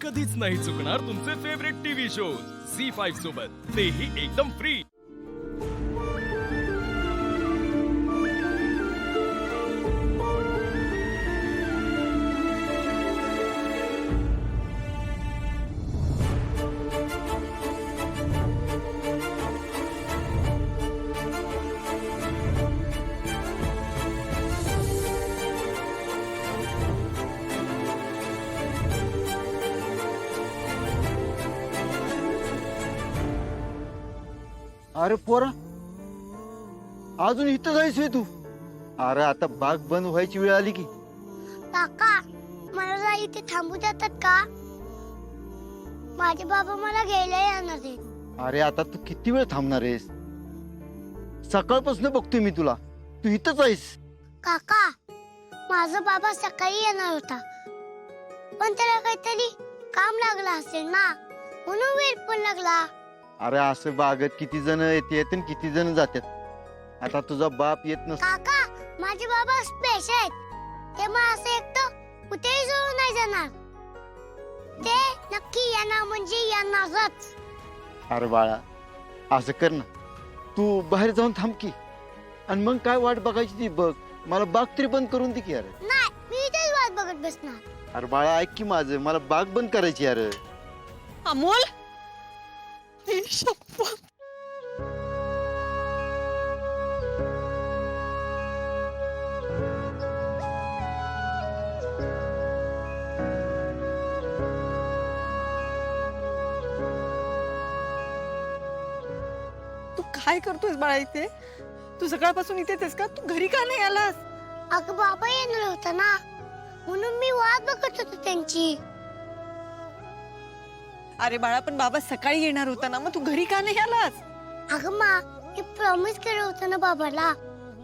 कधीच नाही चुकणार तुमचे फेवरेट टीव्ही शोज झी5 सोबत, तेही एकदम फ्री। अरे पोरा, अजून इथं जायचंय तू? अरे आता बाग बंद व्हायची वेळ आली की। काका, मला इथे थांबू देतात का? माझे बाबा मला घ्यायला येणार आहेत। अरे आता तू किती वेळ थांबणार आहेस? सकाळपासून बघतोय मी तुला, तू इथंच आहेस। काका, माझा बाबा सकाळी येणार होता, पण त्याला काहीतरी काम लागलं असेल ना, म्हणून वेळ पण लागला। अरे असं बागेत किती जण येतात आणि किती जण जातात। आता तुझा बाप येत नस। काका, माझे बाबा स्पेशल आहेत, ते मला असं एकटं कुठेही सोडून नाही जाणार। ते नक्की येणार म्हणजे येणारच। अरे बाळा, असं कर ना, तू बाहेर जाऊन थांब की, आणि मग काय वाट बघायची ती बघ। मला बाग तरी बंद करून दे की। अरे नाही, मी इथेच वाट बघत बसणार। अरे बाळा ऐक की माझं, मला बाग बंद करायची। अरे अमोल, हे शपथ. तू काय करतोयस बाळा इथे? तू सकाळपासून इथेच आहेस का? तू घरी का नाही आलास? अगं बाबा येणार होता ना, म्हणून मी वाट बघत होतो त्यांची। अरे बाळा, पण बाबा सकाळी येणार होता ना, मग तू घरी का नाही आलास? अगं मा, मी प्रॉमिस केलं होतं ना बाबाला।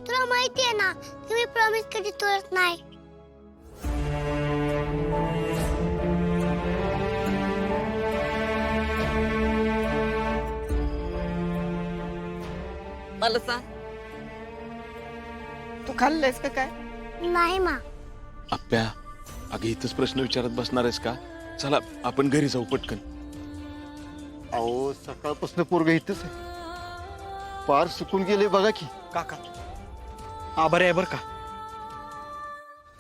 तुला माहिती आहे ना की मी प्रॉमिस कधी तोडत नाही। मला सांग, तू खाल्लंयस का काय? नाही मा। आप्या, अगं इथंच प्रश्न विचारत बसणार आहेस का? चला आपण घरी जाऊ पटकन। अहो सकाळपासून पोरग इथंच आहे, पार सुकून गेले बघा की। काका, आभार आहे बर का।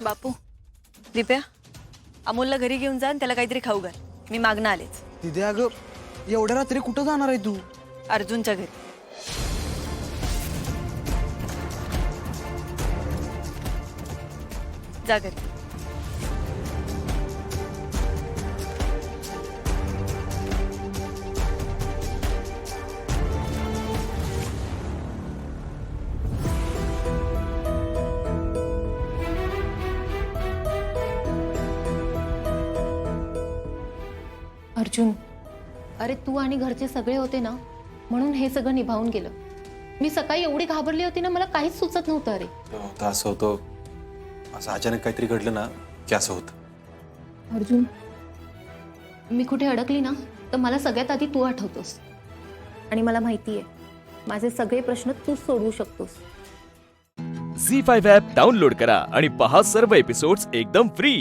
बापू, दिप्या, अमोलला घरी घेऊन जा आणि त्याला काहीतरी खाऊ घाल, मी मागणं आलेच। तिथे अगं एवढ्या रात्री कुठं जाणार आहे तू? अर्जुनच्या घरी। जा घरी। अर्जुन, अरे तू आणि घरचे सगळे होते ना, म्हणून हे सगळं निभावून गेलं। मी सकाळी एवढी घाबरली होती ना, मला काहीच सुचत नव्हतं। अरे होतं असं होतं, असं अचानक काहीतरी घडलं ना की असं होतं। अर्जुन, मी कुठे अडकली ना तर मला सगळ्यात आधी तू आठवतोस, आणि मला माहिती आहे माझे सगळे प्रश्न तूच सोडवू शकतोस। झी5 ॲप डाउनलोड करा आणि पहा सर्व एपिसोड्स एकदम फ्री।